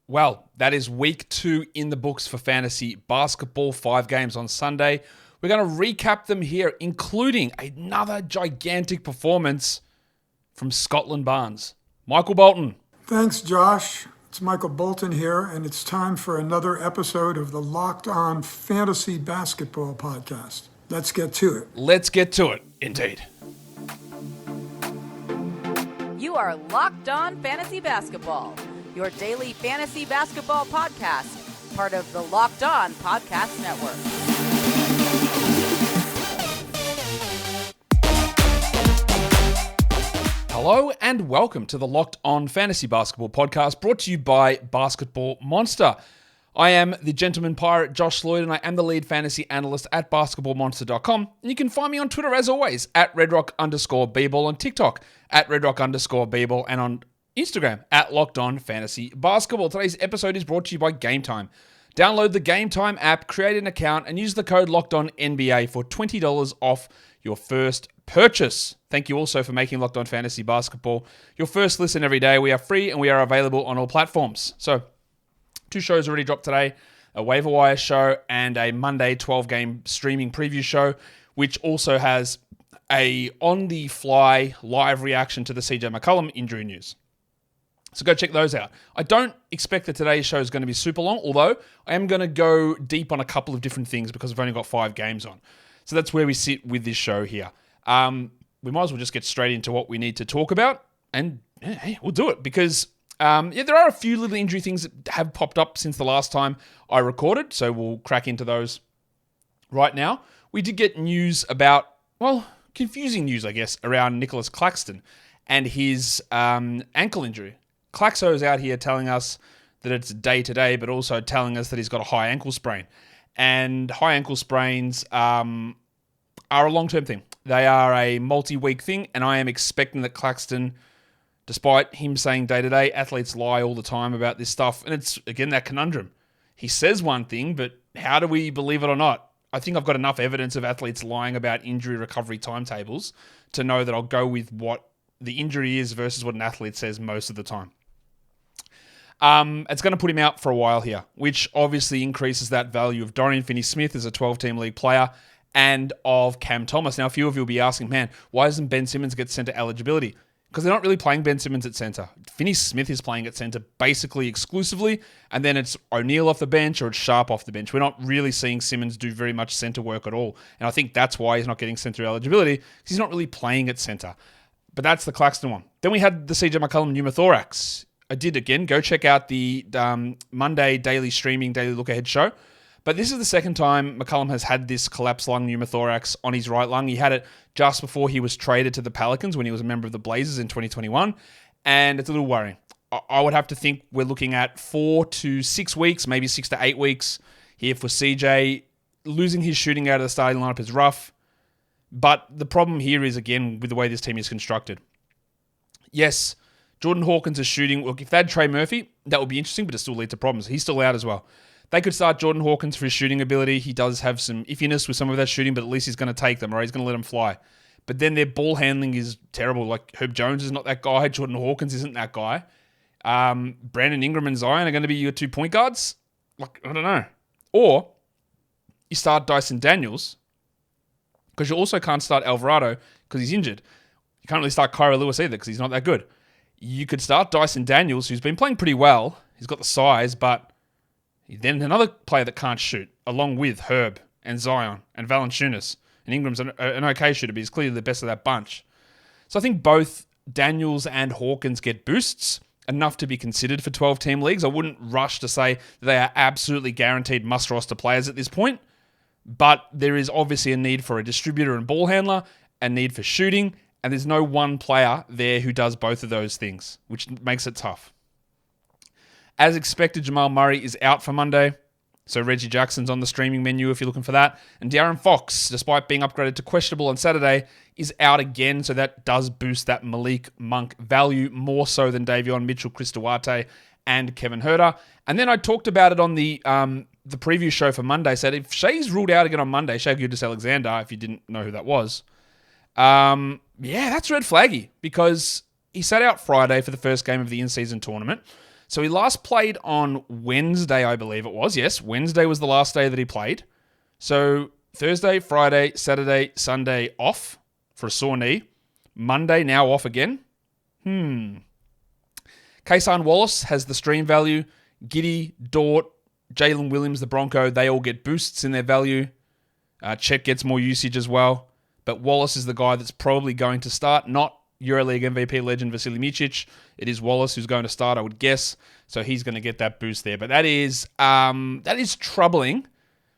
Well, that is week 2 in the books for fantasy basketball. 5 games on Sunday. We're going to recap them here, including another gigantic performance from Scottie Barnes. Michael Bolton. Thanks, Josh. It's Michael Bolton here, and it's time for another episode of the Locked On Fantasy Basketball Podcast. Let's get to it. Let's get to it, indeed. You are Locked On Fantasy Basketball, your daily fantasy basketball podcast, part of the Locked On Podcast Network. Hello and welcome to the Locked On Fantasy Basketball Podcast, brought to you by Basketball Monster. I am the gentleman pirate Josh Lloyd, and I am the lead fantasy analyst at basketballmonster.com. And you can find me on Twitter, as always, at redrock_bball, on TikTok, at redrock_bball, and on Instagram, at Locked On Fantasy Basketball. Today's episode is brought to you by Game Time. Download the Game Time app, create an account, and use the code LOCKEDONNBA for $20 off your first purchase. Thank you also for making Locked On Fantasy Basketball your first listen every day. We are free and we are available on all platforms. So, 2 shows already dropped today, a waiver wire show and a Monday 12-game streaming preview show, which also has a on-the-fly live reaction to the CJ McCollum injury news. So go check those out. I don't expect that today's show is going to be super long, although I am going to go deep on a couple of different things because I've only got 5 games on. So that's where we sit with this show here. We might as well just get straight into what we need to talk about, and hey, we'll do it because there are a few little injury things that have popped up since the last time I recorded, so we'll crack into those right now. We did get news about, confusing news, I guess, around Nic Claxton and his ankle injury. Claxo's out here telling us that it's day-to-day, but also telling us that he's got a high ankle sprain. And high ankle sprains are a long-term thing. They are a multi-week thing, and I am expecting that Claxton, despite him saying day-to-day, athletes lie all the time about this stuff. And it's, again, that conundrum. He says one thing, but how do we believe it or not? I think I've got enough evidence of athletes lying about injury recovery timetables to know that I'll go with what the injury is versus what an athlete says most of the time. It's going to put him out for a while here, which obviously increases that value of Dorian Finney-Smith as a 12-team league player and of Cam Thomas. Now, a few of you will be asking, man, why doesn't Ben Simmons get center eligibility? Because they're not really playing Ben Simmons at center. Finney-Smith is playing at center basically exclusively, and then it's O'Neal off the bench or it's Sharp off the bench. We're not really seeing Simmons do very much center work at all, and I think that's why he's not getting center eligibility, because he's not really playing at center. But that's the Claxton one. Then we had the CJ McCollum pneumothorax. I did again. Go check out the Monday daily streaming, daily look ahead show. But this is the second time McCollum has had this collapsed lung pneumothorax on his right lung. He had it just before he was traded to the Pelicans when he was a member of the Blazers in 2021. And it's a little worrying. I would have to think we're looking at 4 to 6 weeks, maybe 6 to 8 weeks here for CJ. Losing his shooting out of the starting lineup is rough. But the problem here is, again, with the way this team is constructed. Yes, Jordan Hawkins is shooting. Look, if they had Trey Murphy, that would be interesting, but it still lead to problems. He's still out as well. They could start Jordan Hawkins for his shooting ability. He does have some iffiness with some of that shooting, but at least he's going to take them, or he's going to let them fly. But then their ball handling is terrible. Like, Herb Jones is not that guy. Jordan Hawkins isn't that guy. Brandon Ingram and Zion are going to be your 2 point guards. Like, I don't know. Or you start Dyson Daniels, because you also can't start Alvarado because he's injured. You can't really start Kyra Lewis either because he's not that good. You could start Dyson Daniels, who's been playing pretty well. He's got the size, but then another player that can't shoot, along with Herb and Zion and Valanciunas. And Ingram's an okay shooter, but he's clearly the best of that bunch. So I think both Daniels and Hawkins get boosts, enough to be considered for 12-team leagues. I wouldn't rush to say that they are absolutely guaranteed must-roster players at this point, but there is obviously a need for a distributor and ball handler, a need for shooting, and there's no one player there who does both of those things, which makes it tough. As expected, Jamal Murray is out for Monday, so Reggie Jackson's on the streaming menu if you're looking for that. And De'Aaron Fox, despite being upgraded to questionable on Saturday, is out again, so that does boost that Malik Monk value more so than Davion Mitchell, Chris Duarte, and Kevin Huerter. And then I talked about it on the preview show for Monday, said if Shai's ruled out again on Monday, Shai Gilgeous-Alexander, if you didn't know who that was, that's red flaggy, because he sat out Friday for the first game of the in-season tournament. So he last played on Wednesday, I believe it was. Yes, Wednesday was the last day that he played. So Thursday, Friday, Saturday, Sunday off for a sore knee. Monday now off again. Kayshawn Wallace has the stream value. Giddey, Dort, Jalen Williams, the Bronco, they all get boosts in their value. Chet gets more usage as well. But Wallace is the guy that's probably going to start, not EuroLeague MVP legend Vasilij Micic. It is Wallace who's going to start, I would guess. So he's going to get that boost there. But that is troubling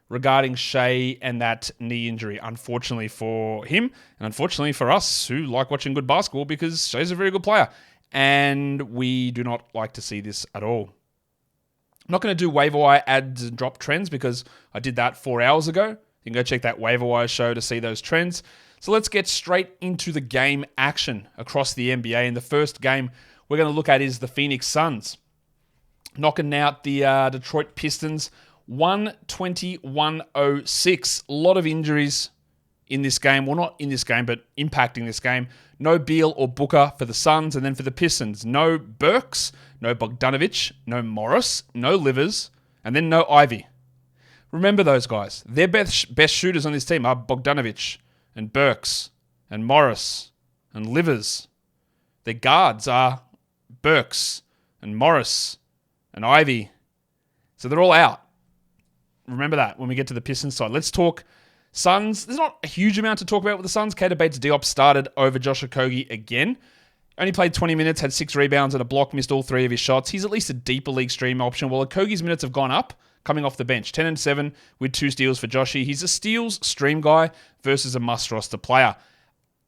regarding Shai and that knee injury, unfortunately for him and unfortunately for us who like watching good basketball because Shai's a very good player. And we do not like to see this at all. I'm not going to do waiver wire ads and drop trends because I did that 4 hours ago. You can go check that waiver wire show to see those trends. So let's get straight into the game action across the NBA. And the first game we're going to look at is the Phoenix Suns knocking out the Detroit Pistons 120-106. A lot of injuries in this game. Well, not in this game, but impacting this game. No Beal or Booker for the Suns. And then for the Pistons, no Burks, no Bogdanovic, no Morris, no Livers, and then no Ivy. Remember those guys. Their best shooters on this team are Bogdanovic and Burks and Morris and Livers. Their guards are Burks and Morris and Ivy. So they're all out. Remember that when we get to the Pistons side. Let's talk Suns. There's not a huge amount to talk about with the Suns. Keita Bates-Diop started over Josh Okogie again. Only played 20 minutes, had 6 rebounds and a block, missed all 3 of his shots. He's at least a deeper league stream option. While Okogie's minutes have gone up, coming off the bench. 10 and 7 with 2 steals for Joshy. He's a steals stream guy versus a must-roster player.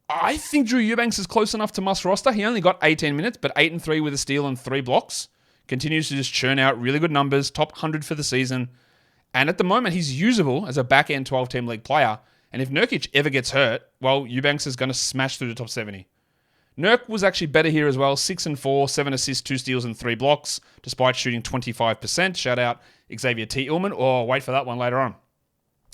I think Drew Eubanks is close enough to must-roster. He only got 18 minutes, but 8 and 3 with a steal and 3 blocks. Continues to just churn out really good numbers. Top 100 for the season. And at the moment, he's usable as a back-end 12-team league player. And if Nurkic ever gets hurt, well, Eubanks is going to smash through the top 70. Nurk was actually better here as well. 6 and 4, 7 assists, 2 steals, and 3 blocks, despite shooting 25%. Shout out Xavier T. Illman. Oh, wait for that one later on.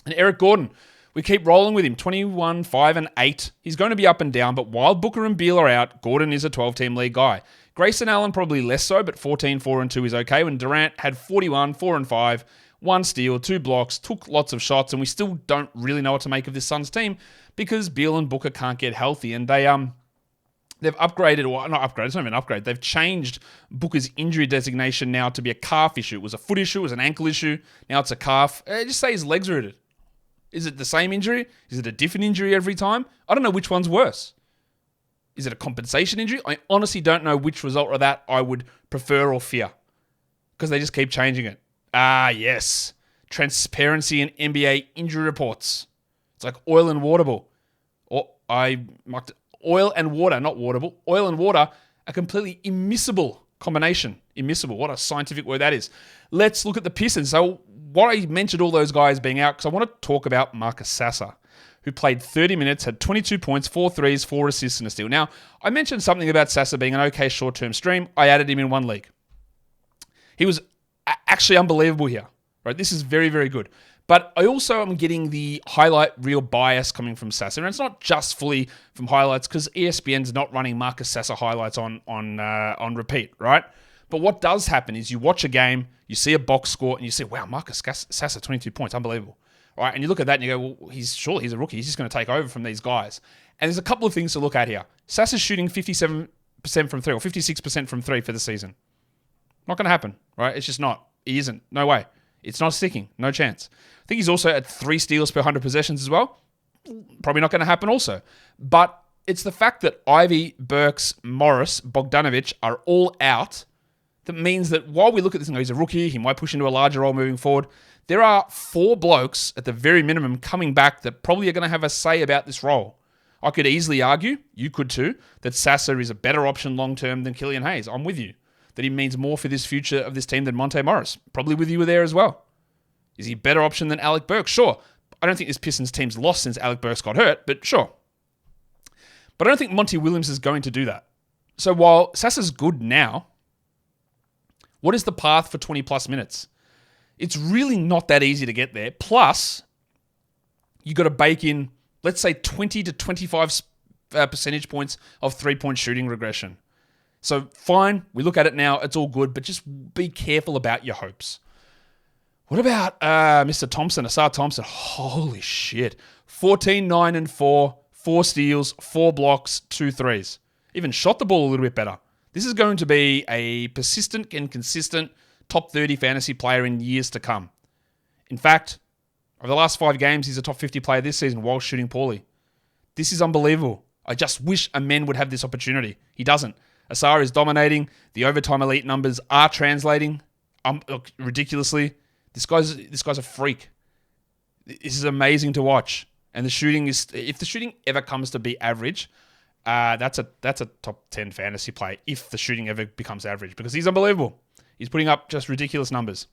And Eric Gordon, we keep rolling with him. 21, 5, and 8. He's going to be up and down, but while Booker and Beal are out, Gordon is a 12-team league guy. Grayson Allen probably less so, but 14, 4, and 2 is okay. When Durant had 41, 4, and 5, 1 steal, 2 blocks, took lots of shots, and we still don't really know what to make of this Suns team because Beal and Booker can't get healthy, and they've upgraded, or not upgraded, it's not even an upgrade. They've changed Booker's injury designation now to be a calf issue. It was a foot issue, it was an ankle issue. Now it's a calf. Just say his leg's rooted. Is it the same injury? Is it a different injury every time? I don't know which one's worse. Is it a compensation injury? I honestly don't know which result of that I would prefer or fear because they just keep changing it. Ah, yes. Transparency in NBA injury reports. It's like oil and waterable. Or I marked it. Oil and water, not waterable. Oil and water, a completely immiscible combination. Immiscible. What a scientific word that is. Let's look at the Pistons. So what I mentioned all those guys being out, because I want to talk about Marcus Sasser, who played 30 minutes, had 22 points, 4 threes, 4 assists, and a steal. Now, I mentioned something about Sasser being an okay short-term stream. I added him in one league. He was actually unbelievable here. Right? This is very, very good. But I also am getting the highlight reel bias coming from Sasser. And it's not just fully from highlights because ESPN's not running Marcus Sasser highlights on repeat, right? But what does happen is you watch a game, you see a box score, and you say, wow, Marcus Sasser, 22 points, unbelievable. All right, and you look at that and you go, well, he's a rookie. He's just going to take over from these guys. And there's a couple of things to look at here. Sasser's shooting 57% from 3 or 56% from 3 for the season. Not going to happen, right? It's just not. He isn't. No way. It's not sticking. No chance. I think he's also at 3 steals per 100 possessions as well. Probably not going to happen also. But it's the fact that Ivy, Burks, Morris, Bogdanovic are all out that means that while we look at this and go, he's a rookie, he might push into a larger role moving forward, there are 4 blokes at the very minimum coming back that probably are going to have a say about this role. I could easily argue, you could too, that Sasser is a better option long-term than Killian Hayes. I'm with you. That he means more for this future of this team than Monte Morris. Probably with you there as well. Is he a better option than Alec Burks? Sure. I don't think this Pistons team's lost since Alec Burks got hurt, but sure. But I don't think Monty Williams is going to do that. So while Sasser's good now, what is the path for 20-plus minutes? It's really not that easy to get there. Plus, you got to bake in, let's say, 20 to 25 percentage points of three-point shooting regression. So fine, we look at it now, it's all good, but just be careful about your hopes. What about Mr. Thompson, Asar Thompson? Holy shit. 14, 9, and 4, 4 steals, 4 blocks, 2 threes. Even shot the ball a little bit better. This is going to be a persistent and consistent top 30 fantasy player in years to come. In fact, over the last 5 games, he's a top 50 player this season while shooting poorly. This is unbelievable. I just wish a man would have this opportunity. He doesn't. Asar is dominating. The overtime elite numbers are translating ridiculously. This guy's a freak. This is amazing to watch. And the shooting is, if the shooting ever comes to be average, that's a top 10 fantasy play if the shooting ever becomes average, because he's unbelievable. He's putting up just ridiculous numbers.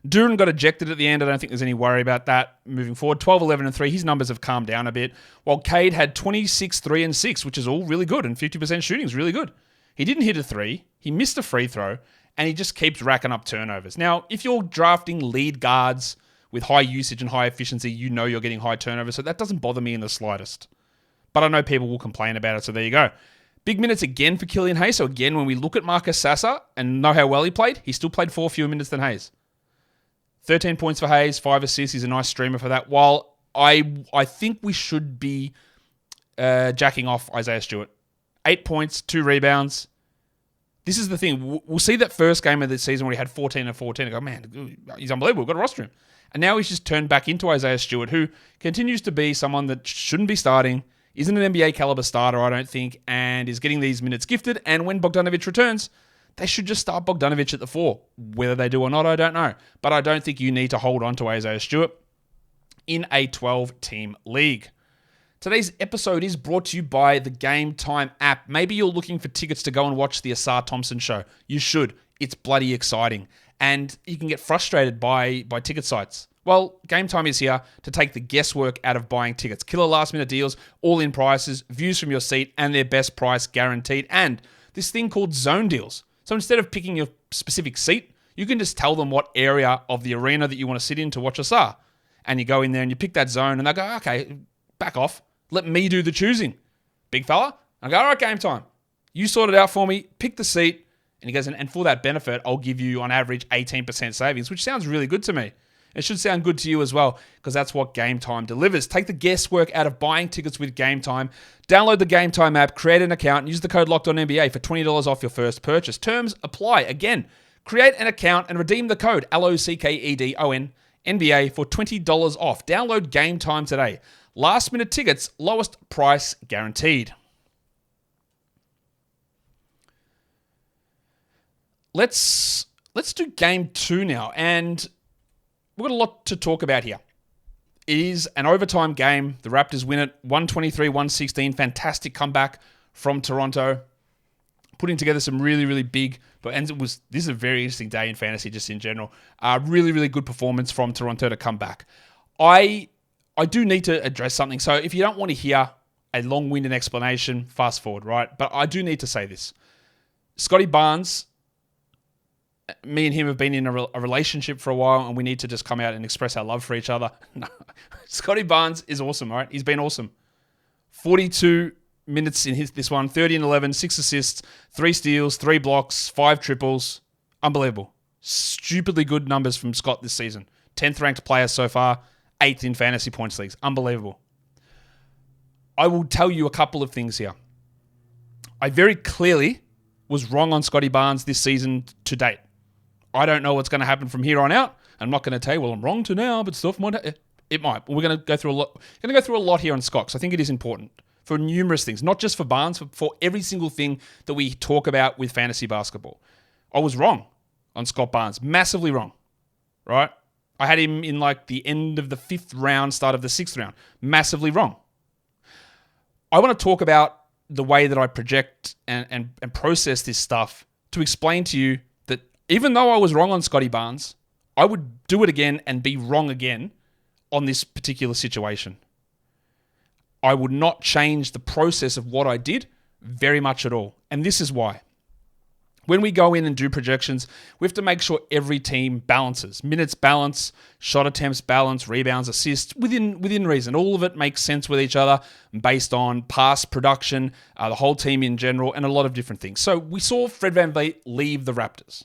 Duran got ejected at the end. I don't think there's any worry about that moving forward. 12, 11, and 3. His numbers have calmed down a bit. While Cade had 26, 3, and 6, which is all really good, and 50% shooting is really good. He didn't hit a 3. He missed a free throw, and he just keeps racking up turnovers. Now, if you're drafting lead guards with high usage and high efficiency, you know you're getting high turnovers, so that doesn't bother me in the slightest. But I know people will complain about it, so there you go. Big minutes again for Killian Hayes. So again, when we look at Marcus Sasser and know how well he played, he still played 4 fewer minutes than Hayes. 13 points for Hayes, 5 assists. He's a nice streamer for that. While I think we should be jacking off Isaiah Stewart. 8 points, 2 rebounds. This is the thing. We'll see that first game of the season where he had 14 and 14 and go, man, he's unbelievable. We've got to roster him. And now he's just turned back into Isaiah Stewart, who continues to be someone that shouldn't be starting, isn't an NBA caliber starter, I don't think, and is getting these minutes gifted. And when Bogdanovic returns, they should just start Bogdanovic at the 4. Whether they do or not, I don't know. But I don't think you need to hold on to Isaiah Stewart in a 12-team league. Today's episode is brought to you by the Game Time app. Maybe you're looking for tickets to go and watch the Asar Thompson show. You should. It's bloody exciting. And you can get frustrated by ticket sites. Well, Game Time is here to take the guesswork out of buying tickets. Killer last-minute deals, all-in prices, views from your seat, and their best price guaranteed. And this thing called zone deals. So instead of picking your specific seat, you can just tell them what area of the arena that you want to sit in to watch Asar. And you go in there and you pick that zone and they go, okay, back off. Let me do the choosing. Big fella. I go, all right, Game Time. You sort it out for me. Pick the seat. And he goes, and for that benefit, I'll give you on average 18% savings, which sounds really good to me. It should sound good to you as well, because that's what Game Time delivers. Take the guesswork out of buying tickets with Game Time. Download the Game Time app, create an account, and use the code LOCKEDONNBA for $20 off your first purchase. Terms apply. Again, create an account and redeem the code LOCKEDONNBA for $20 off. Download Game Time today. Last minute tickets, lowest price guaranteed. Let's do game 2 now, and we've got a lot to talk about here. It is an overtime game. The Raptors win it 123-116. Fantastic comeback from Toronto, putting together some really, really big. And this is a very interesting day in fantasy, just in general. Really, really good performance from Toronto to come back. I do need to address something. So if you don't want to hear a long-winded explanation, fast forward, right? But I do need to say this. Scottie Barnes, me and him have been in a relationship for a while, and we need to just come out and express our love for each other. No. Scottie Barnes is awesome, all right? He's been awesome. 42 minutes in this one, 30 and 11, 6 assists, 3 steals, 3 blocks, 5 triples. Unbelievable. Stupidly good numbers from Scott this season. 10th ranked player so far, 8th in fantasy points leagues. Unbelievable. I will tell you a couple of things here. I very clearly was wrong on Scottie Barnes this season to date. I don't know what's going to happen from here on out. I'm not going to tell you, well, I'm wrong to now, but stuff might. It might. We're going to go through a lot. We're going to go through a lot here on Scott, because I think it is important for numerous things, not just for Barnes, but for every single thing that we talk about with fantasy basketball. I was wrong on Scott Barnes, massively wrong, right? I had him in like the end of the 5th round, start of the 6th round, massively wrong. I want to talk about the way that I project and process this stuff to explain to you that even though I was wrong on Scottie Barnes, I would do it again and be wrong again on this particular situation. I would not change the process of what I did very much at all. And this is why. When we go in and do projections, we have to make sure every team balances. Minutes balance, shot attempts balance, rebounds, assists, within reason. All of it makes sense with each other based on past production, the whole team in general, and a lot of different things. So we saw Fred VanVleet leave the Raptors.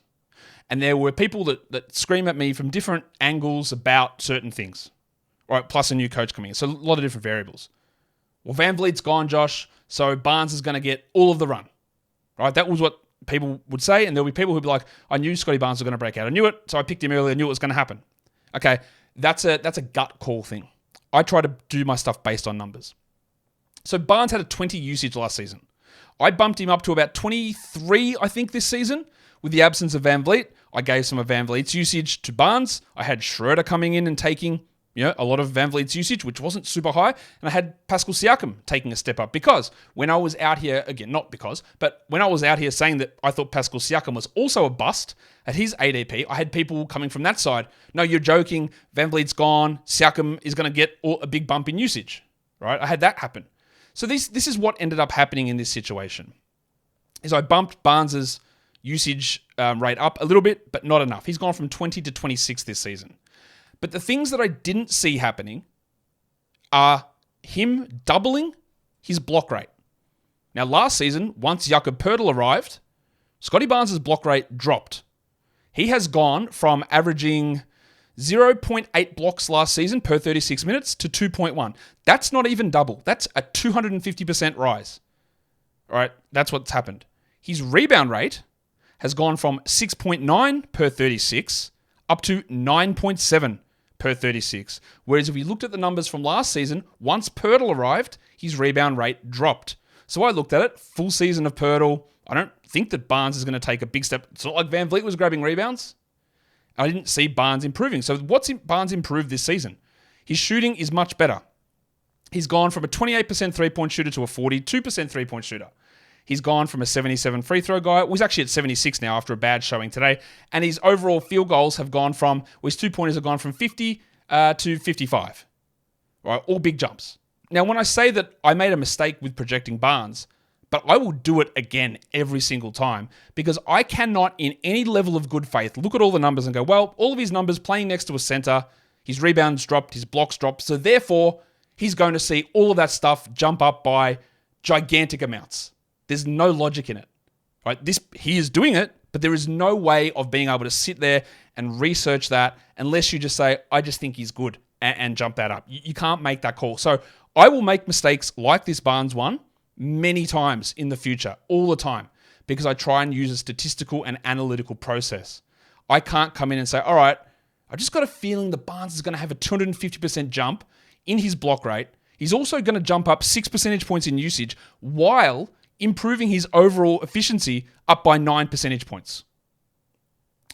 And there were people that scream at me from different angles about certain things. Right, plus a new coach coming in. So a lot of different variables. Well, VanVleet's gone, Josh, so Barnes is going to get all of the run. Right, that was what people would say, and there'll be people who'd be like, I knew Scottie Barnes was going to break out. I knew it, so I picked him early. I knew it was going to happen. Okay, that's a gut call thing. I try to do my stuff based on numbers. So Barnes had a 20 usage last season. I bumped him up to about 23, I think, this season. With the absence of VanVleet, I gave some of VanVleet's usage to Barnes. I had Schroeder coming in and taking a lot of VanVleet's usage, which wasn't super high. And I had Pascal Siakam taking a step up because when I was out here, again, not because, but when I was out here saying that I thought Pascal Siakam was also a bust at his ADP, I had people coming from that side. No, you're joking. VanVleet's gone. Siakam is going to get a big bump in usage, right? I had that happen. So this is what ended up happening in this situation. Is I bumped Barnes's usage rate up a little bit, but not enough. He's gone from 20 to 26 this season. But the things that I didn't see happening are him doubling his block rate. Now, last season, once Jakob Poeltl arrived, Scottie Barnes' block rate dropped. He has gone from averaging 0.8 blocks last season per 36 minutes to 2.1. That's not even double. That's a 250% rise. All right, that's what's happened. His rebound rate has gone from 6.9 per 36 up to 9.7 per 36. Whereas if we looked at the numbers from last season, once Poeltl arrived, his rebound rate dropped. So I looked at it, full season of Poeltl. I don't think that Barnes is going to take a big step. It's not like VanVleet was grabbing rebounds. I didn't see Barnes improving. So what's Barnes improved this season? His shooting is much better. He's gone from a 28% three-point shooter to a 42% three-point shooter. He's gone from a 77 free throw guy. Well, he's actually at 76 now after a bad showing today. And his overall field goals have gone from, his two-pointers have gone from 50 to 55. Right, all big jumps. Now, when I say that I made a mistake with projecting Barnes, but I will do it again every single time because I cannot, in any level of good faith, look at all the numbers and go, well, all of his numbers playing next to a center, his rebounds dropped, his blocks dropped, so therefore he's going to see all of that stuff jump up by gigantic amounts. There's no logic in it, right? He is doing it, but there is no way of being able to sit there and research that unless you just say, I just think he's good and jump that up. You can't make that call. So I will make mistakes like this Barnes one many times in the future, all the time, because I try and use a statistical and analytical process. I can't come in and say, all right, I just got a feeling that Barnes is going to have a 250% jump in his block rate. He's also going to jump up 6 percentage points in usage while improving his overall efficiency up by 9 percentage points.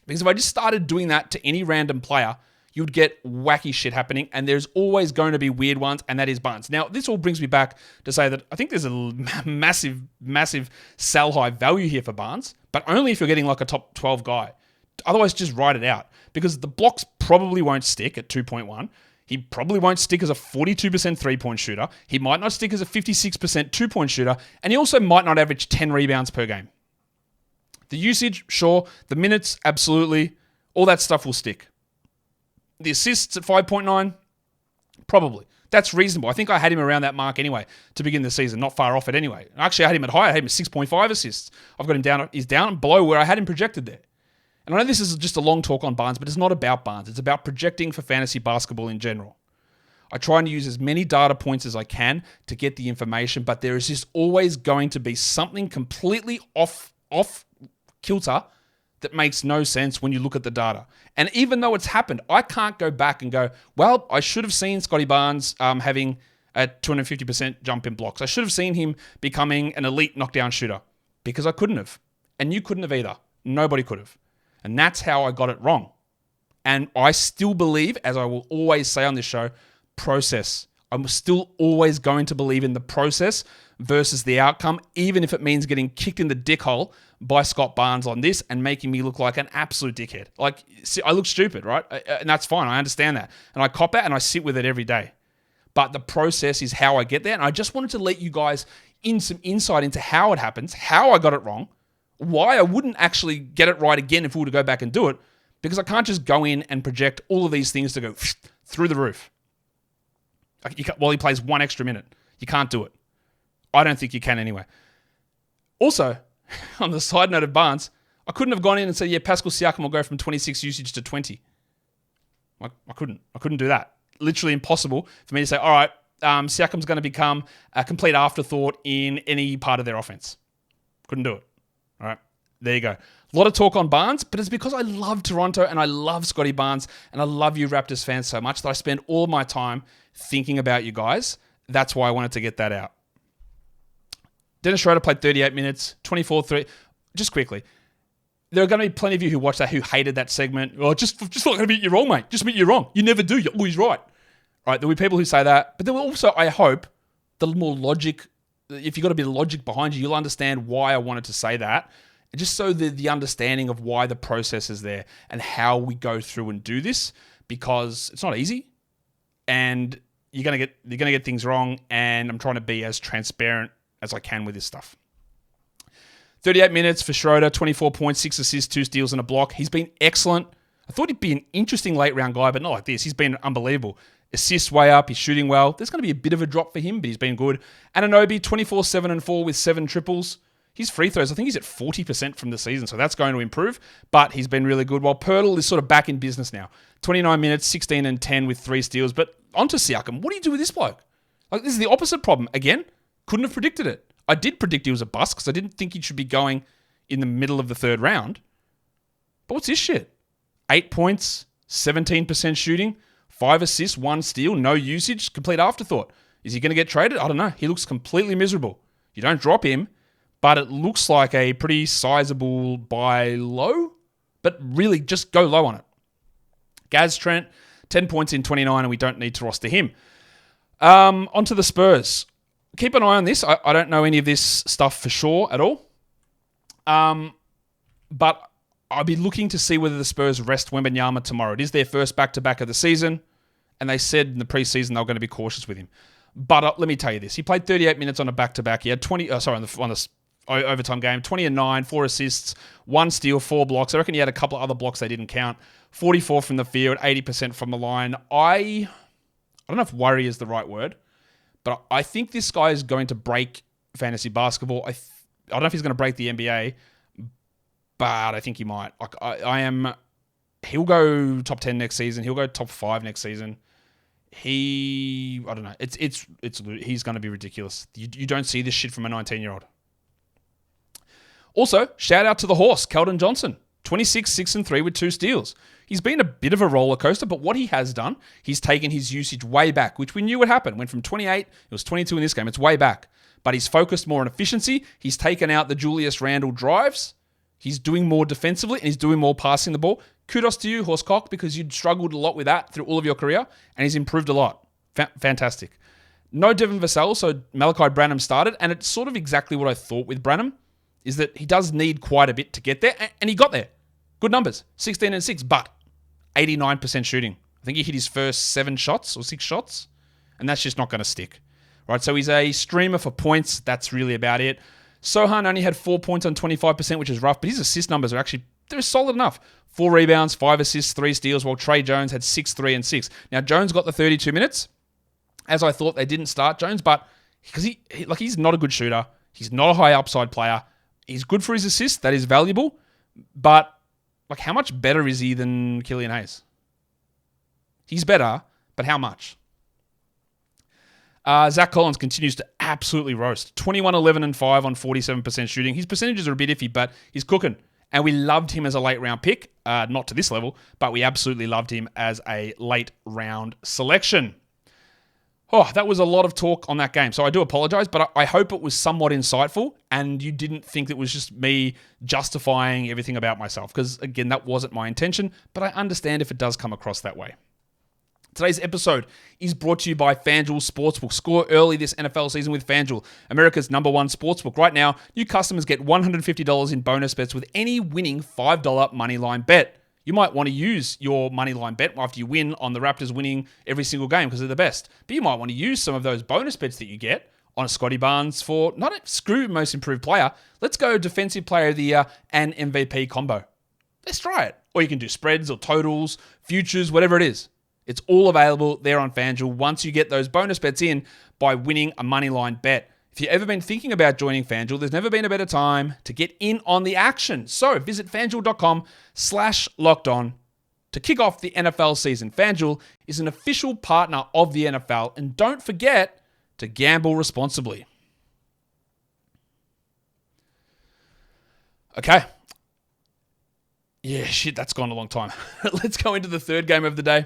Because if I just started doing that to any random player, you'd get wacky shit happening, and there's always going to be weird ones, and that is Barnes. Now, this all brings me back to say that I think there's a massive, massive sell high value here for Barnes, but only if you're getting like a top 12 guy. Otherwise, just write it out, because the blocks probably won't stick at 2.1. He probably won't stick as a 42% three-point shooter. He might not stick as a 56% two-point shooter. And he also might not average 10 rebounds per game. The usage, sure. The minutes, absolutely. All that stuff will stick. The assists at 5.9, probably. That's reasonable. I think I had him around that mark anyway to begin the season. Not far off it anyway. Actually, I had him at high. I had him at 6.5 assists. I've got him down. He's down below where I had him projected there. And I know this is just a long talk on Barnes, but it's not about Barnes. It's about projecting for fantasy basketball in general. I try and use as many data points as I can to get the information, but there is just always going to be something completely off kilter that makes no sense when you look at the data. And even though it's happened, I can't go back and go, well, I should have seen Scottie Barnes having a 250% jump in blocks. I should have seen him becoming an elite knockdown shooter, because I couldn't have. And you couldn't have either. Nobody could have. And that's how I got it wrong. And I still believe, as I will always say on this show, process. I'm still always going to believe in the process versus the outcome, even if it means getting kicked in the dick hole by Scott Barnes on this and making me look like an absolute dickhead. Like, see, I look stupid, right? And that's fine. I understand that. And I cop that and I sit with it every day. But the process is how I get there. And I just wanted to let you guys in some insight into how it happens, how I got it wrong, Why I wouldn't actually get it right again if we were to go back and do it, because I can't just go in and project all of these things to go through the roof. While he plays one extra minute. You can't do it. I don't think you can anyway. Also, on the side note of Barnes, I couldn't have gone in and said, yeah, Pascal Siakam will go from 26 usage to 20. I couldn't do that. Literally impossible for me to say, all right, Siakam's going to become a complete afterthought in any part of their offense. Couldn't do it. All right, there you go. A lot of talk on Barnes, but it's because I love Toronto and I love Scottie Barnes and I love you Raptors fans so much that I spend all my time thinking about you guys. That's why I wanted to get that out. Dennis Schroeder played 38 minutes, 24-3. Just quickly, there are going to be plenty of you who watched that who hated that segment. Oh, just not going to admit you're wrong, mate. Just admit you're wrong. You never do. You're always right. Right? There will be people who say that, but there will also, I hope, the more logic. If you've got a bit of logic behind you, you'll understand why I wanted to say that. Just so the understanding of why the process is there and how we go through and do this, because it's not easy, and you're gonna get things wrong. And I'm trying to be as transparent as I can with this stuff. 38 minutes for Schroeder, 24 points, 6 assists, 2 steals, and a block. He's been excellent. I thought he'd be an interesting late round guy, but not like this. He's been unbelievable. Assists way up. He's shooting well. There's going to be a bit of a drop for him, but he's been good. Anunoby, 24, 7, and 4 with 7 triples. His free throws, I think he's at 40% from the season, so that's going to improve, but he's been really good. While Pirtle is sort of back in business now. 29 minutes, 16 and 10 with 3 steals. But onto Siakam. What do you do with this bloke? Like, this is the opposite problem. Again, couldn't have predicted it. I did predict he was a bust because I didn't think he should be going in the middle of the third round. But what's this shit? 8 points, 17% shooting, 5 assists, 1 steal, no usage, complete afterthought. Is he going to get traded? I don't know. He looks completely miserable. You don't drop him, but it looks like a pretty sizable buy low, but really just go low on it. Gaz Trent, 10 points in 29, and we don't need to roster him. Onto the Spurs. Keep an eye on this. I don't know any of this stuff for sure at all. But I'll be looking to see whether the Spurs rest Wembanyama tomorrow. It is their first back-to-back of the season, and they said in the preseason they were going to be cautious with him. But let me tell you this. He played 38 minutes on a back-to-back. He had 20... on the overtime game, 20 and 9, 4 assists, 1 steal, 4 blocks. I reckon he had a couple of other blocks they didn't count. 44 from the field, 80% from the line. I don't know if worry is the right word, but I think this guy is going to break fantasy basketball. I don't know if he's going to break the NBA, but I think he might. He'll go top 10 next season. He'll go top 5 next season. I don't know. He's going to be ridiculous. You don't see this shit from a 19-year-old. Also, shout out to the horse, Keldon Johnson. 26, 6, and 3 with 2 steals. He's been a bit of a roller coaster, but what he has done, he's taken his usage way back, which we knew would happen. Went from 28, it was 22 in this game. It's way back. But he's focused more on efficiency. He's taken out the Julius Randle drives. He's doing more defensively, and he's doing more passing the ball. Kudos to you, Horsecock, because you'd struggled a lot with that through all of your career, and he's improved a lot. Fantastic. No Devin Vassell, so Malachi Branham started, and it's sort of exactly what I thought with Branham, is that he does need quite a bit to get there, and he got there. Good numbers, 16 and 6, but 89% shooting. I think he hit his first 7 shots or 6 shots, and that's just not going to stick. Right, so he's a streamer for points. That's really about it. Sohan only had 4 points on 25%, which is rough, but his assist numbers are actually, they're solid enough. 4 rebounds, 5 assists, 3 steals, while Trey Jones had 6, 3, and 6. Now, Jones got the 32 minutes. As I thought, they didn't start Jones, but because he's not a good shooter. He's not a high upside player. He's good for his assists. That is valuable. But how much better is he than Killian Hayes? He's better, but how much? Zach Collins continues to absolutely roast. 21, 11, and 5 on 47% shooting. His percentages are a bit iffy, but he's cooking. And we loved him as a late round pick. Not to this level, but we absolutely loved him as a late round selection. Oh, that was a lot of talk on that game. So I do apologize, but I hope it was somewhat insightful and you didn't think it was just me justifying everything about myself. Because, again, that wasn't my intention, but I understand if it does come across that way. Today's episode is brought to you by FanDuel Sportsbook. Score early this NFL season with FanDuel, America's #1 sportsbook. Right now, new customers get $150 in bonus bets with any winning $5 moneyline bet. You might want to use your moneyline bet after you win on the Raptors winning every single game because they're the best. But you might want to use some of those bonus bets that you get on a Scottie Barnes for not a screw most improved player. Let's go defensive player of the year and MVP combo. Let's try it. Or you can do spreads or totals, futures, whatever it is. It's all available there on FanDuel once you get those bonus bets in by winning a moneyline bet. If you've ever been thinking about joining FanDuel, there's never been a better time to get in on the action. So visit FanDuel.com/lockedon to kick off the NFL season. FanDuel is an official partner of the NFL, and don't forget to gamble responsibly. Okay. Yeah, shit, that's gone a long time. Let's go into the third game of the day.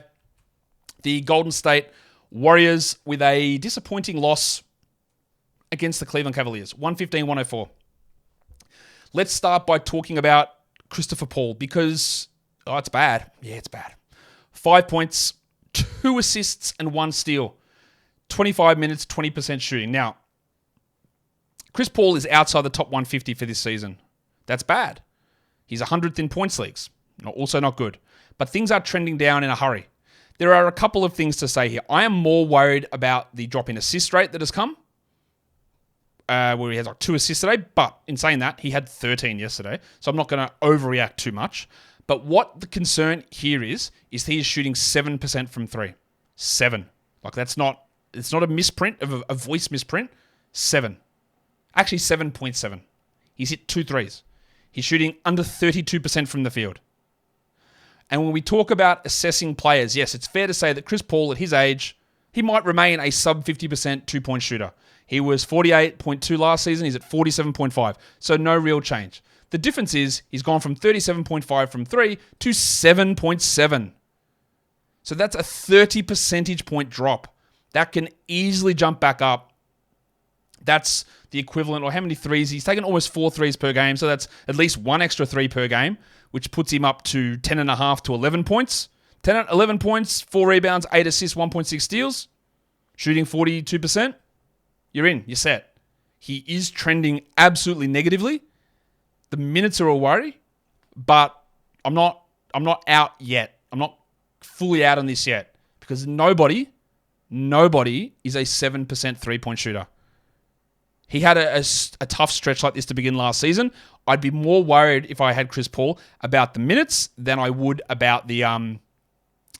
The Golden State Warriors with a disappointing loss against the Cleveland Cavaliers, 115-104. Let's start by talking about Christopher Paul because, it's bad. Yeah, it's bad. 5 points, 2 assists, and 1 steal. 25 minutes, 20% shooting. Now, Chris Paul is outside the top 150 for this season. That's bad. He's 100th in points leagues. Also not good. But things are trending down in a hurry. There are a couple of things to say here. I am more worried about the drop in assist rate that has come, where he has 2 assists today. But in saying that, he had 13 yesterday. So I'm not going to overreact too much. But what the concern here is he is shooting 7% from 3. 7. It's not a misprint of a voice misprint. 7. Actually, 7.7. He's hit 2 threes. He's shooting under 32% from the field. And when we talk about assessing players, yes, it's fair to say that Chris Paul, at his age, he might remain a sub 50% 2-point shooter. He was 48.2 last season. He's at 47.5. So no real change. The difference is he's gone from 37.5 from 3 to 7.7. So that's a 30 percentage point drop. That can easily jump back up. That's the equivalent, or how many threes? He's taken almost 4 threes per game, so that's at least 1 extra 3 per game, which puts him up to 10.5 to 11 points. 11 points, 4 rebounds, 8 assists, 1.6 steals, shooting 42%. You're in, you're set. He is trending absolutely negatively. The minutes are a worry, but I'm not out yet. I'm not fully out on this yet because nobody is a 7% 3-point shooter. He had a tough stretch like this to begin last season. I'd be more worried if I had Chris Paul about the minutes than I would about the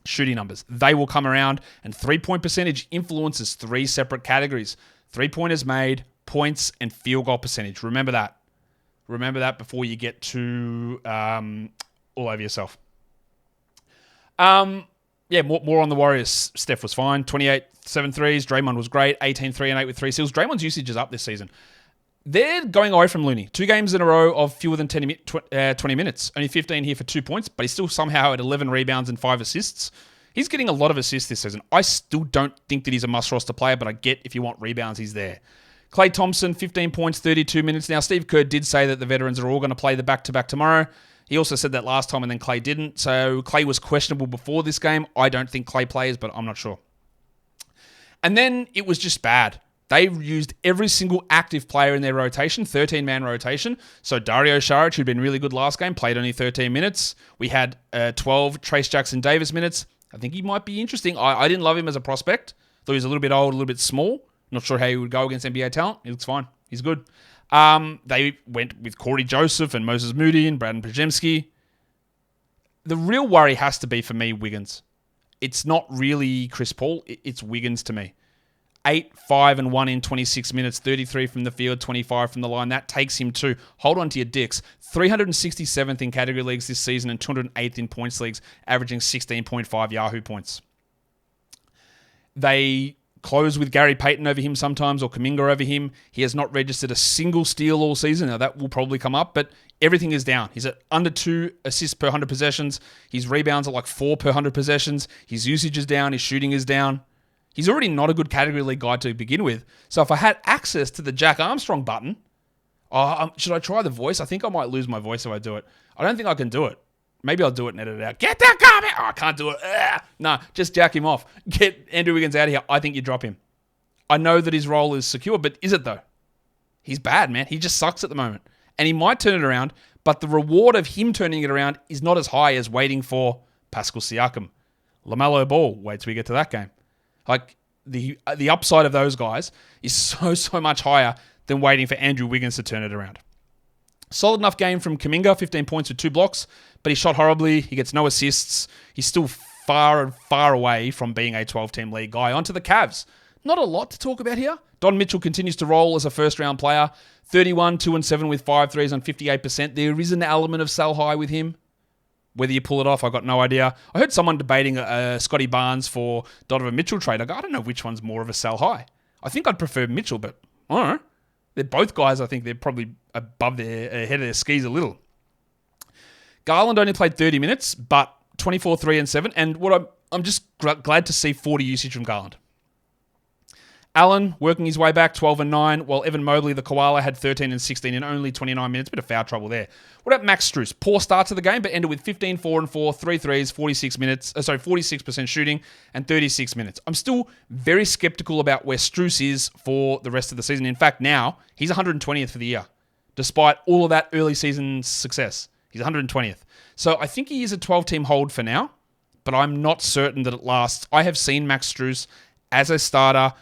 shooting numbers. They will come around, and 3-point percentage influences 3 separate categories. 3-pointers made, points, and field goal percentage. Remember that. Remember that before you get too all over yourself. More on the Warriors. Steph was fine. 28, 7 threes. Draymond was great. 18, 3 and 8 with 3 steals. Draymond's usage is up this season. They're going away from Looney. 2 games in a row of fewer than 20 minutes. Only 15 here for 2 points, but he's still somehow at 11 rebounds and 5 assists. He's getting a lot of assists this season. I still don't think that he's a must-roster player, but I get if you want rebounds, he's there. Klay Thompson, 15 points, 32 minutes. Now, Steve Kerr did say that the veterans are all going to play the back-to-back tomorrow. He also said that last time, and then Klay didn't. So Klay was questionable before this game. I don't think Klay plays, but I'm not sure. And then it was just bad. They used every single active player in their rotation, 13-man rotation. So Dario Saric, who'd been really good last game, played only 13 minutes. We had 12 Trace Jackson-Davis minutes. I think he might be interesting. I didn't love him as a prospect. Thought he was a little bit old, a little bit small. Not sure how he would go against NBA talent. He looks fine. He's good. They went with Corey Joseph and Moses Moody and Braden Pajemski. The real worry has to be, for me, Wiggins. It's not really Chris Paul. It's Wiggins to me. 8, 5, and 1 in 26 minutes, 33 from the field, 25 from the line. That takes him to, hold on to your dicks, 367th in category leagues this season and 208th in points leagues, averaging 16.5 Yahoo points. They close with Gary Payton over him sometimes, or Kuminga over him. He has not registered a single steal all season. Now, that will probably come up, but everything is down. He's at under 2 assists per 100 possessions. His rebounds are like 4 per 100 possessions. His usage is down. His shooting is down. He's already not a good category league guy to begin with. So if I had access to the Jack Armstrong button, should I try the voice? I think I might lose my voice if I do it. I don't think I can do it. Maybe I'll do it and edit it out. Get that comment! I can't do it. No, just jack him off. Get Andrew Wiggins out of here. I think you drop him. I know that his role is secure, but is it though? He's bad, man. He just sucks at the moment. And he might turn it around, but the reward of him turning it around is not as high as waiting for Pascal Siakam. LaMelo Ball, wait till we get to that game. the upside of those guys is so much higher than waiting for Andrew Wiggins to turn it around. Solid enough game from Kuminga, 15 points with 2 blocks, but he shot horribly. He gets no assists. He's still far away from being a 12-team league guy. On to the Cavs. Not a lot to talk about here. Don Mitchell continues to roll as a first-round player. 31, 2-7 with 5 threes on 58%. There is an element of sell high with him. Whether you pull it off, I got no idea. I heard someone debating Scottie Barnes for Donovan Mitchell trade. I don't know which one's more of a sell high. I think I'd prefer Mitchell, but I don't know. They're both guys, I think they're probably ahead of their skis a little. Garland only played 30 minutes, but 24, 3, and 7. And what I'm just glad to see 40 usage from Garland. Allen working his way back, 12 and 9, while Evan Mobley, the koala, had 13 and 16 in only 29 minutes. Bit of foul trouble there. What about Max Strus? Poor start to the game, but ended with 15, 4 and 4, 3 threes, 46% shooting, and 36 minutes. I'm still very skeptical about where Strus is for the rest of the season. In fact, now he's 120th for the year, despite all of that early season success. He's 120th. So I think he is a 12-team hold for now, but I'm not certain that it lasts. I have seen Max Strus as a starter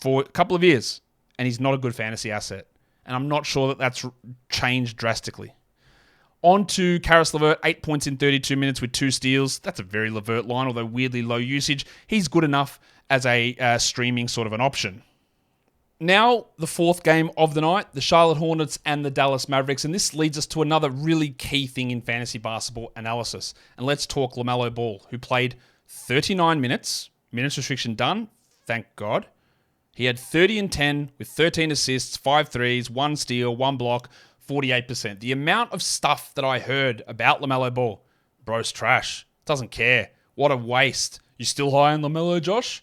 for a couple of years, and he's not a good fantasy asset. And I'm not sure that that's changed drastically. On to Karis LeVert, 8 points in 32 minutes with 2 steals. That's a very LeVert line, although weirdly low usage. He's good enough as a streaming sort of an option. Now, the fourth game of the night, the Charlotte Hornets and the Dallas Mavericks. And this leads us to another really key thing in fantasy basketball analysis. And let's talk LaMelo Ball, who played 39 minutes. Minutes restriction done, thank God. He had 30 and 10 with 13 assists, 5 threes, 1 steal, 1 block, 48%. The amount of stuff that I heard about LaMelo Ball, bro's trash, doesn't care. What a waste. You still high on LaMelo, Josh?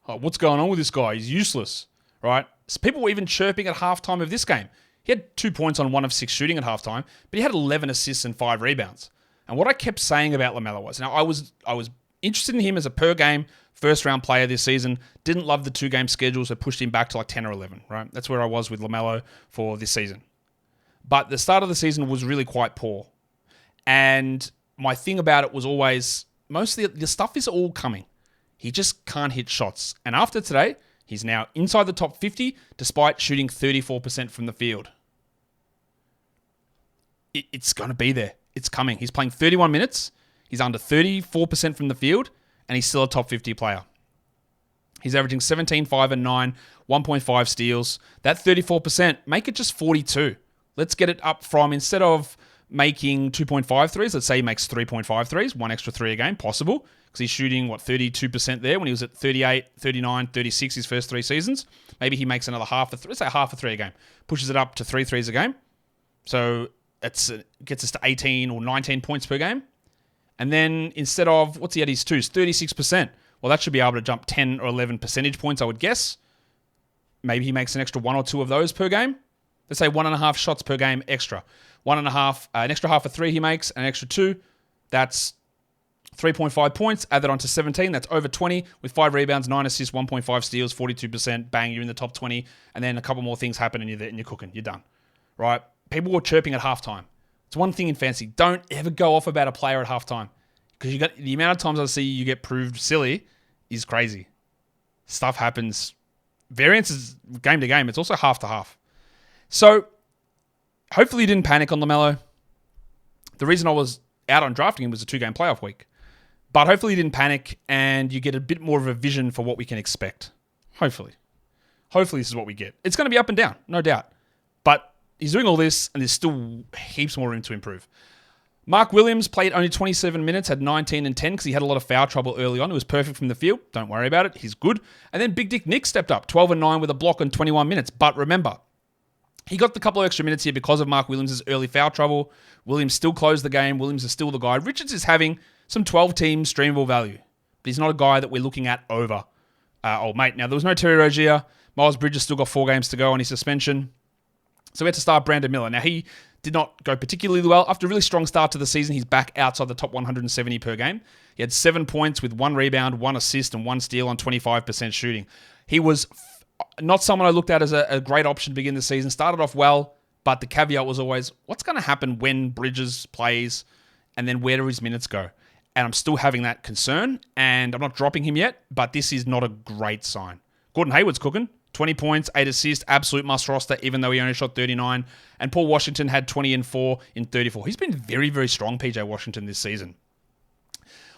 Oh, what's going on with this guy? He's useless, right? So people were even chirping at halftime of this game. He had 2 points on 1 of 6 shooting at halftime, but he had 11 assists and 5 rebounds. And what I kept saying about LaMelo was, now I was interested in him as a per-game first-round player this season. Didn't love the 2-game schedule, so pushed him back to like 10 or 11, right? That's where I was with LaMelo for this season. But the start of the season was really quite poor. And my thing about it was always, mostly the stuff is all coming. He just can't hit shots. And after today, he's now inside the top 50, despite shooting 34% from the field. It's going to be there. It's coming. He's playing 31 minutes. He's under 34% from the field, and he's still a top 50 player. He's averaging 17, 5, and 9, 1.5 steals. That 34%, make it just 42. Let's get it up from, instead of making 2.5 threes, let's say he makes 3.5 threes, 1 extra 3 a game, possible, because he's shooting, 32% there when he was at 38, 39, 36 his first 3 seasons. Maybe he makes another let's say half a 3 a game, pushes it up to 3 threes a game. So it gets us to 18 or 19 points per game. And then instead of, what's he at his 2s? 36%. Well, that should be able to jump 10 or 11 percentage points, I would guess. Maybe he makes an extra 1 or 2 of those per game. Let's say 1.5 shots per game extra. 1.5, an extra half a 3 he makes, an extra 2. That's 3.5 points. Add that on to 17. That's over 20 with 5 rebounds, 9 assists, 1.5 steals, 42%. Bang, you're in the top 20. And then a couple more things happen and you're there and you're cooking. You're done. Right? People were chirping at halftime. It's one thing in fantasy. Don't ever go off about a player at halftime, because you got the amount of times I see you get proved silly is crazy. Stuff happens. Variance is game to game. It's also half to half. So hopefully you didn't panic on LaMelo. The reason I was out on drafting him was a 2-game playoff week. But hopefully you didn't panic and you get a bit more of a vision for what we can expect. Hopefully. Hopefully this is what we get. It's going to be up and down, no doubt. But he's doing all this, and there's still heaps more room to improve. Mark Williams played only 27 minutes, had 19 and 10 because he had a lot of foul trouble early on. It was perfect from the field. Don't worry about it. He's good. And then Big Dick Nick stepped up, 12 and 9 with a block on 21 minutes. But remember, he got the couple of extra minutes here because of Mark Williams' early foul trouble. Williams still closed the game. Williams is still the guy. Richards is having some 12-team streamable value, but he's not a guy that we're looking at over old mate. Now, there was no Terry Rozier. Miles Bridges still got 4 games to go on his suspension. So we had to start Brandon Miller. Now, he did not go particularly well. After a really strong start to the season, he's back outside the top 170 per game. He had 7 points with 1 rebound, 1 assist, and 1 steal on 25% shooting. He was not someone I looked at as a great option to begin the season. Started off well, but the caveat was always, what's going to happen when Bridges plays, and then where do his minutes go? and I'm still having that concern, and I'm not dropping him yet, but this is not a great sign. Gordon Hayward's cooking. 20 points, 8 assists, absolute must roster, even though he only shot 39. And Paul Washington had 20 and 4 in 34. He's been very, very strong, PJ Washington, this season.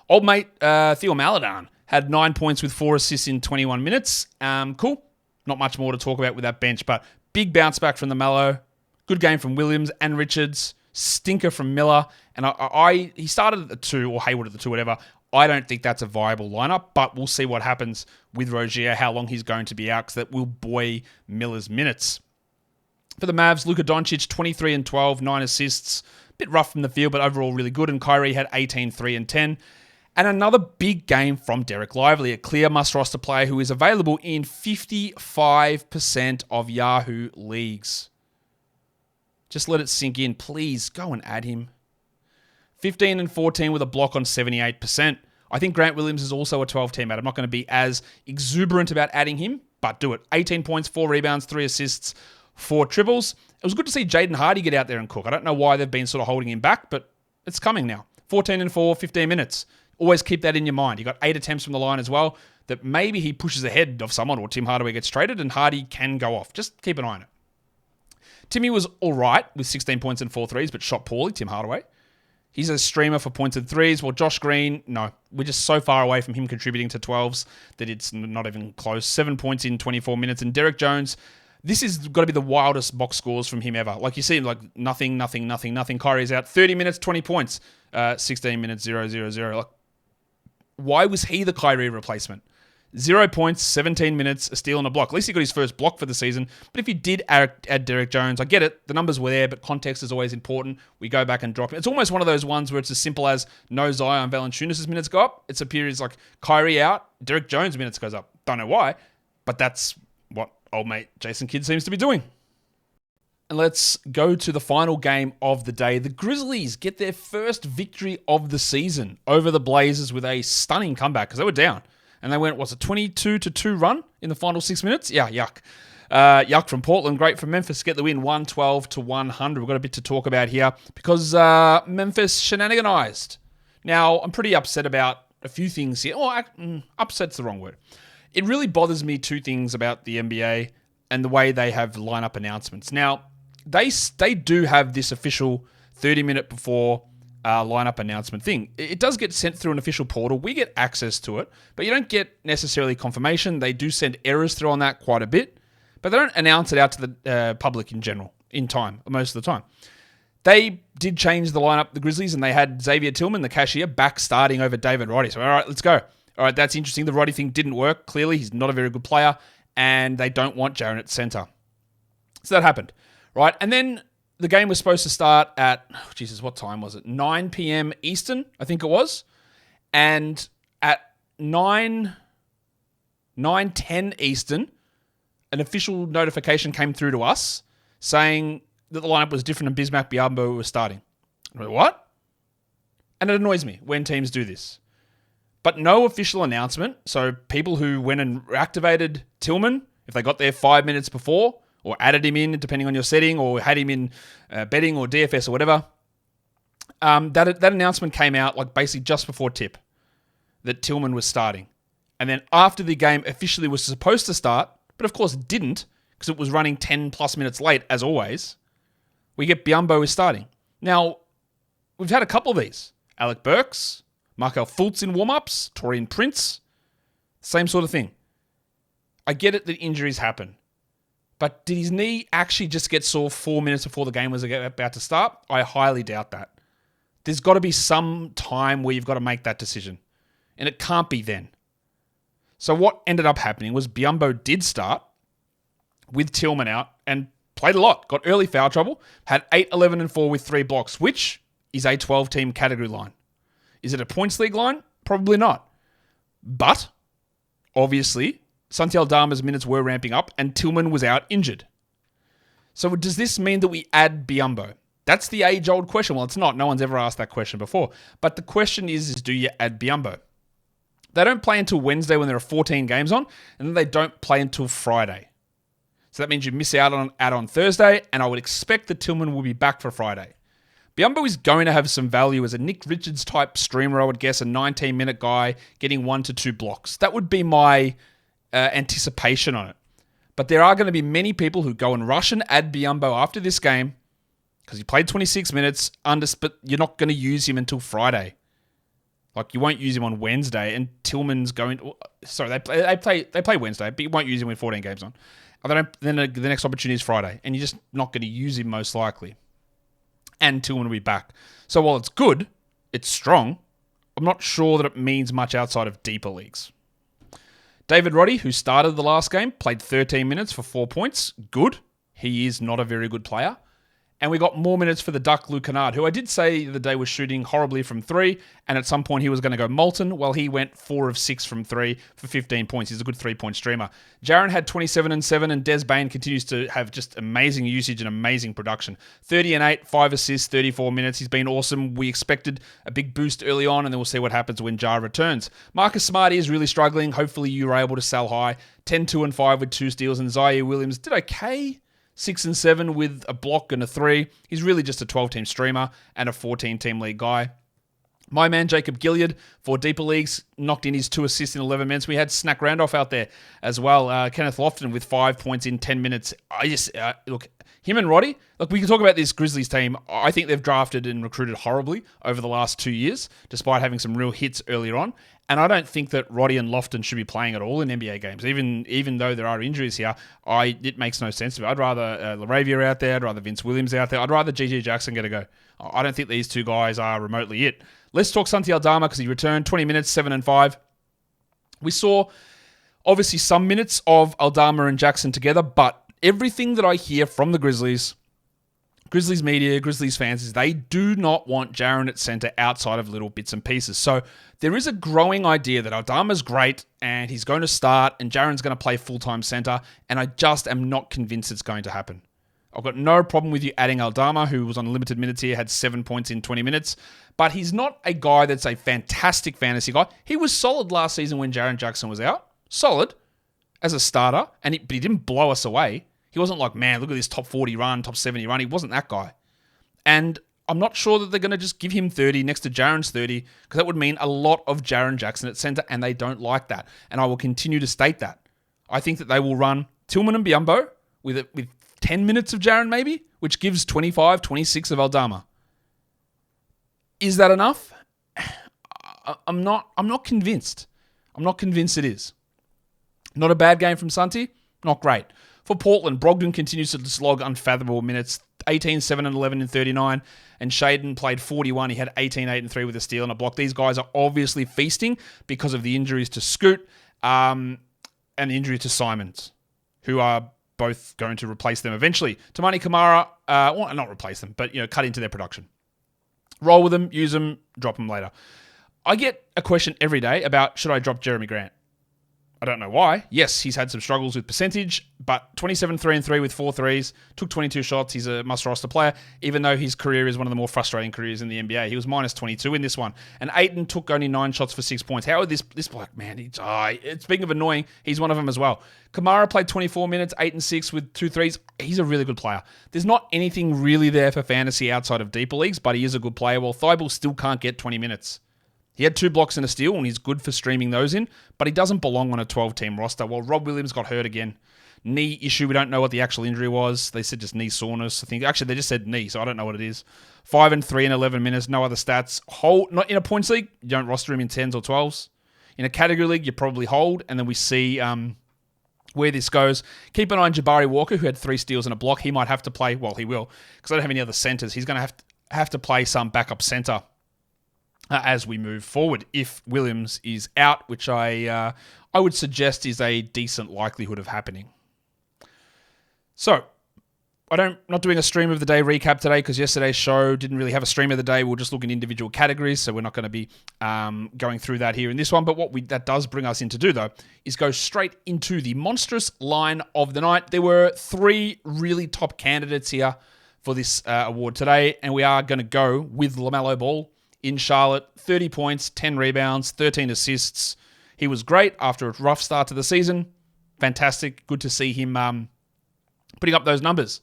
Old mate Theo Maledon had 9 points with 4 assists in 21 minutes. Cool. Not much more to talk about with that bench, but big bounce back from the Melo. Good game from Williams and Richards. Stinker from Miller. And he started at the 2, or Hayward at the 2, whatever. I don't think that's a viable lineup, but we'll see what happens with Rozier, how long he's going to be out, because that will buoy Miller's minutes. For the Mavs, Luka Doncic, 23 and 12, 9 assists. A bit rough from the field, but overall really good. And Kyrie had 18, 3 and 10. And another big game from Derek Lively, a clear must-roster player who is available in 55% of Yahoo leagues. Just let it sink in. Please go and add him. 15 and 14 with a block on 78%. I think Grant Williams is also a 12-team out. I'm not going to be as exuberant about adding him, but do it. 18 points, 4 rebounds, 3 assists, 4 triples. It was good to see Jaden Hardy get out there and cook. I don't know why they've been sort of holding him back, but it's coming now. 14 and 4, 15 minutes. Always keep that in your mind. He got 8 attempts from the line as well, that maybe he pushes ahead of someone or Tim Hardaway gets traded and Hardy can go off. Just keep an eye on it. Timmy was all right with 16 points and 4 threes, but shot poorly, Tim Hardaway. He's a streamer for points and threes. Well, Josh Green, no. We're just so far away from him contributing to 12s that it's not even close. 7 points in 24 minutes. And Derek Jones, this has got to be the wildest box scores from him ever. Like you see, like nothing. Kyrie's out. 30 minutes, 20 points. 16 minutes, 0. Like, why was he the Kyrie replacement? 0 points, 17 minutes, a steal and a block. At least he got his first block for the season. But if you did add Derek Jones, I get it. The numbers were there, but context is always important. We go back and drop him. It's almost one of those ones where it's as simple as no Zion Valanciunas' minutes go up. It's a period like Kyrie out, Derek Jones' minutes goes up. Don't know why, but that's what old mate Jason Kidd seems to be doing. And let's go to the final game of the day. The Grizzlies get their first victory of the season over the Blazers with a stunning comeback because they were down. And they went, what's a 22-2 run in the final 6 minutes? Yeah, yuck. Yuck from Portland. Great from Memphis to get the win, 112-100. We've got a bit to talk about here because Memphis shenaniganized. Now, I'm pretty upset about a few things here. Well, upset's the wrong word. It really bothers me 2 things about the NBA and the way they have lineup announcements. Now, they do have this official 30-minute before lineup announcement thing. It does get sent through an official portal. We get access to it, but you don't get necessarily confirmation. They do send errors through on that quite a bit, but they don't announce it out to the public in general, in time, most of the time. They did change the lineup, the Grizzlies, and they had Xavier Tillman, the cashier, back starting over David Roddy. So, all right, let's go. All right, that's interesting. The Roddy thing didn't work. Clearly, he's not a very good player, and they don't want Jaren at center. So that happened, right? And then the game was supposed to start at, what time was it? 9 p.m. Eastern, I think it was. And at 9:10 Eastern, an official notification came through to us saying that the lineup was different and Bismack Biyombo was starting. I'm like, what? And it annoys me when teams do this. But no official announcement. So people who went and activated Tillman, if they got there 5 minutes before, or added him in, depending on your setting, or had him in betting or DFS or whatever. That announcement came out like basically just before tip that Tillman was starting. And then after the game officially was supposed to start, but of course it didn't because it was running 10 plus minutes late as always, we get Biyombo is starting. Now, we've had a couple of these. Alec Burks, Markel Fultz in warm-ups, Taurean Prince, same sort of thing. I get it that injuries happen. But did his knee actually just get sore 4 minutes before the game was about to start? I highly doubt that. There's got to be some time where you've got to make that decision. And it can't be then. So what ended up happening was Biyombo did start with Tillman out and played a lot. Got early foul trouble. Had 8, 11, and 4 with 3 blocks, which is a 12-team category line. Is it a points league line? Probably not. But, obviously, Santi Aldama's minutes were ramping up and Tillman was out injured. So does this mean that we add Biyombo? That's the age-old question. Well, it's not. No one's ever asked that question before. But the question is do you add Biyombo? They don't play until Wednesday when there are 14 games on, and then they don't play until Friday. So that means you miss out on Thursday, and I would expect that Tillman will be back for Friday. Biyombo is going to have some value as a Nick Richards type streamer, I would guess, a 19-minute guy getting 1 to 2 blocks. That would be my anticipation on it. But there are going to be many people who go and rush and add Biyombo after this game because he played 26 minutes, but you're not going to use him until Friday. Like, you won't use him on Wednesday, and Tillman's going... Sorry, they play Wednesday, but you won't use him with 14 games on. Then the next opportunity is Friday, and you're just not going to use him most likely. And Tillman will be back. So while it's good, it's strong, I'm not sure that it means much outside of deeper leagues. David Roddy, who started the last game, played 13 minutes for 4 points. Good. He is not a very good player. And we got more minutes for the Duck, Luke Kennard, who I did say the day was shooting horribly from 3, and at some point he was going to go molten. Well, he went 4 of 6 from 3 for 15 points. He's a good 3-point streamer. Jaren had 27 and 7, and Des Bain continues to have just amazing usage and amazing production. 30 and 8, 5 assists, 34 minutes. He's been awesome. We expected a big boost early on, and then we'll see what happens when Jar returns. Marcus Smart is really struggling. Hopefully you were able to sell high. 10, 2, and 5 with 2 steals, and Zaire Williams did okay. 6 and 7 with a block and a 3. He's really just a 12-team streamer and a 14-team league guy. My man, Jacob Gilead, for deeper leagues, knocked in his 2 assists in 11 minutes. We had Snack Randolph out there as well. Kenneth Lofton with 5 points in 10 minutes. Look, him and Roddy, look, we can talk about this Grizzlies team. I think they've drafted and recruited horribly over the last 2 years, despite having some real hits earlier on. And I don't think that Roddy and Lofton should be playing at all in NBA games. Even though there are injuries here, it makes no sense to me. I'd rather LaRavia out there. I'd rather Vince Williams out there. I'd rather GG Jackson get a go. I don't think these two guys are remotely it. Let's talk Santi Aldama because he returned 20 minutes, 7 and 5. We saw, obviously, some minutes of Aldama and Jackson together, but everything that I hear from the Grizzlies media, Grizzlies fans, is they do not want Jaren at center outside of little bits and pieces. So there is a growing idea that Aldama's great and he's going to start and Jaren's going to play full-time center, and I just am not convinced it's going to happen. I've got no problem with you adding Aldama, who was on limited minutes here, had 7 points in 20 minutes, but he's not a guy that's a fantastic fantasy guy. He was solid last season when Jaren Jackson was out. Solid as a starter, but he didn't blow us away. He wasn't like, man, look at this top 40 run, top 70 run. He wasn't that guy. And I'm not sure that they're going to just give him 30 next to Jaren's 30, because that would mean a lot of Jaren Jackson at center, and they don't like that. And I will continue to state that. I think that they will run Tillman and Biyombo with 10 minutes of Jaren maybe, which gives 25, 26 of Aldama. Is that enough? I'm not convinced. I'm not convinced it is. Not a bad game from Santi. Not great. For Portland, Brogdon continues to slog unfathomable minutes. 18, 7, and 11 in 39. And Shaden played 41. He had 18, 8, and 3 with a steal and a block. These guys are obviously feasting because of the injuries to Scoot and the injury to Simons, who are both going to replace them eventually. Tamani Kamara, well, not replace them, but cut into their production. Roll with them, use them, drop them later. I get a question every day about, should I drop Jeremy Grant? I don't know why. Yes, he's had some struggles with percentage, but 27, 3 and 3 with 4 threes, took 22 shots. He's a must-roster player, even though his career is one of the more frustrating careers in the NBA. He was minus 22 in this one. And Ayton took only 9 shots for 6 points. How would this black man, it's speaking of annoying, he's one of them as well. Kamara played 24 minutes, 8 and 6 with 2 threes. He's a really good player. There's not anything really there for fantasy outside of deeper leagues, but he is a good player. Well, Thibault still can't get 20 minutes. He had 2 blocks and a steal, and he's good for streaming those in, but he doesn't belong on a 12-team roster. Well, Rob Williams got hurt again. Knee issue. We don't know what the actual injury was. They said just knee soreness. I think actually they just said knee, so I don't know what it is. 5 and 3 in 11 minutes. No other stats. Hold. Not in a points league. You don't roster him in 10s or 12s. In a category league, you probably hold, and then we see where this goes. Keep an eye on Jabari Walker, who had 3 steals and a block. He might have to play. Well, he will, because I don't have any other centers. He's going to have to play some backup center as we move forward, if Williams is out, which I would suggest is a decent likelihood of happening. So, not doing a stream of the day recap today because yesterday's show didn't really have a stream of the day. We'll just look at individual categories, so we're not going to be going through that here in this one. But what that does bring us in to do, though, is go straight into the monstrous line of the night. There were 3 really top candidates here for this award today, and we are going to go with LaMelo Ball in Charlotte. 30 points, 10 rebounds, 13 assists. He was great after a rough start to the season. Fantastic. Good to see him putting up those numbers.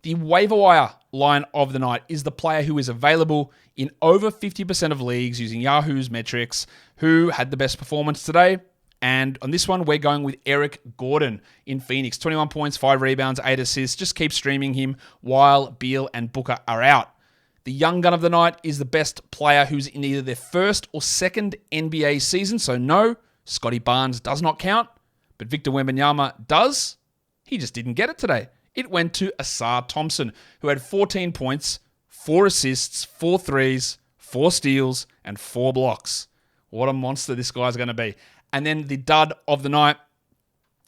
The waiver wire line of the night is the player who is available in over 50% of leagues using Yahoo's metrics, who had the best performance today. And on this one, we're going with Eric Gordon in Phoenix. 21 points, 5 rebounds, 8 assists. Just keep streaming him while Beal and Booker are out. The young gun of the night is the best player who's in either their first or second NBA season. So no, Scottie Barnes does not count, but Victor Wembanyama does. He just didn't get it today. It went to Asar Thompson, who had 14 points, 4 assists, 4 threes, 4 steals, and 4 blocks. What a monster this guy's going to be. And then the dud of the night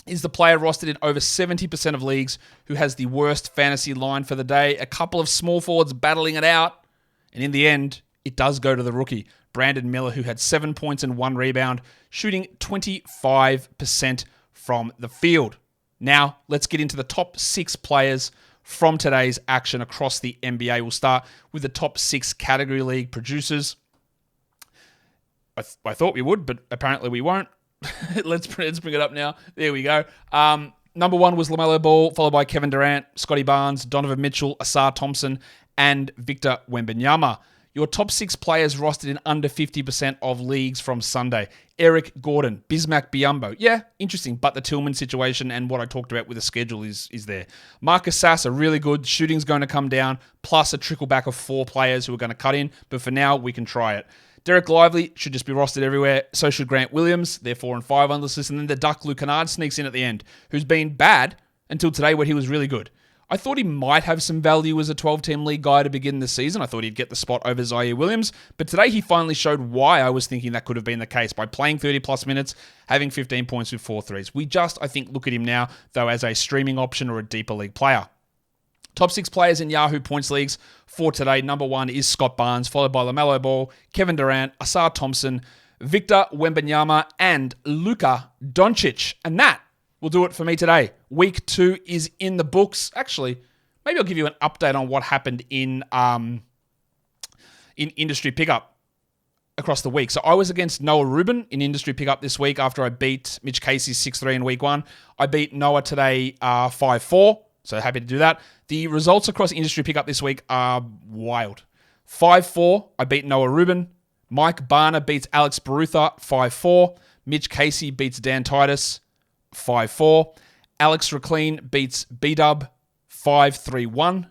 is the player rostered in over 70% of leagues who has the worst fantasy line for the day. A couple of small forwards battling it out. And in the end, it does go to the rookie, Brandon Miller, who had 7 points and 1 rebound, shooting 25% from the field. Now, let's get into the top 6 players from today's action across the NBA. We'll start with the top 6 category league producers. I thought we would, but apparently we won't. Let's bring it up now. There we go. Number 1 was LaMelo Ball, followed by Kevin Durant, Scottie Barnes, Donovan Mitchell, Asar Thompson, and Victor Wembanyama. Your top 6 players rostered in under 50% of leagues from Sunday. Eric Gordon, Bismack Biyombo. Yeah, interesting, but the Tillman situation and what I talked about with the schedule is there. Marcus Sasser, really good. Shooting's going to come down, plus a trickle back of 4 players who are going to cut in, but for now, we can try it. Derek Lively should just be rostered everywhere. So should Grant Williams. They're 4 and 5 on this list. And then the Duck Luke Kennard sneaks in at the end, who's been bad until today where he was really good. I thought he might have some value as a 12-team league guy to begin the season. I thought he'd get the spot over Zaire Williams. But today he finally showed why I was thinking that could have been the case by playing 30-plus minutes, having 15 points with 4 threes. We just, I think, look at him now, though, as a streaming option or a deeper league player. Top 6 players in Yahoo points leagues for today. Number 1 is Scott Barnes, followed by LaMelo Ball, Kevin Durant, Asar Thompson, Victor Wembanyama, and Luka Doncic. And that will do it for me today. Week 2 is in the books. Actually, maybe I'll give you an update on what happened in industry pickup across the week. So I was against Noah Rubin in industry pickup this week after I beat Mitch Casey 6-3 in week 1. I beat Noah today 5-4. So happy to do that. The results across industry pickup this week are wild. 5-4, I beat Noah Rubin. Mike Barner beats Alex Barutha, 5-4. Mitch Casey beats Dan Titus, 5-4. Alex Reclean beats B-Dub, 5-3-1.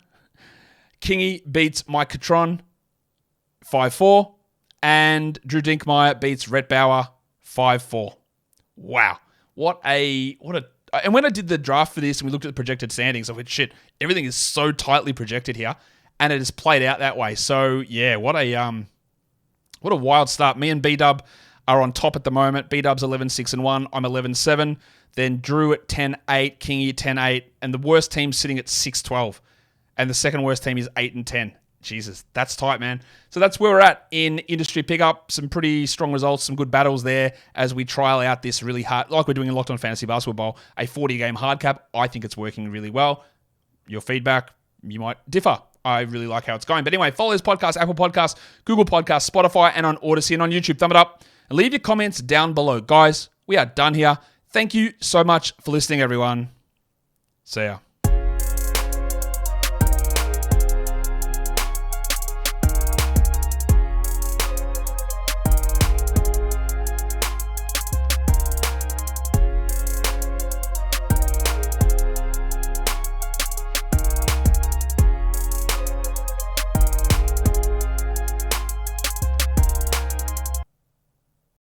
Kingy beats Mike Catron, 5-4. And Drew Dinkmeyer beats Rhett Bauer, 5-4. Wow. And when I did the draft for this and we looked at the projected standings, I went, shit, everything is so tightly projected here, and it has played out that way. So yeah, what a wild start. Me and B-Dub are on top at the moment. B-Dub's 11-6-1. I'm 11-7. Then Drew at 10-8, Kingy 10-8, and the worst team's sitting at 6-12. And the second worst team is 8-10. Jesus, that's tight, man. So that's where we're at in industry pickup. Some pretty strong results, some good battles there as we trial out this really hard, like we're doing in Locked On Fantasy Basketball, a 40-game hard cap. I think it's working really well. Your feedback, you might differ. I really like how it's going. But anyway, follow this podcast, Apple Podcasts, Google Podcasts, Spotify, and on Odyssey and on YouTube. Thumb it up and leave your comments down below. Guys, we are done here. Thank you so much for listening, everyone. See ya.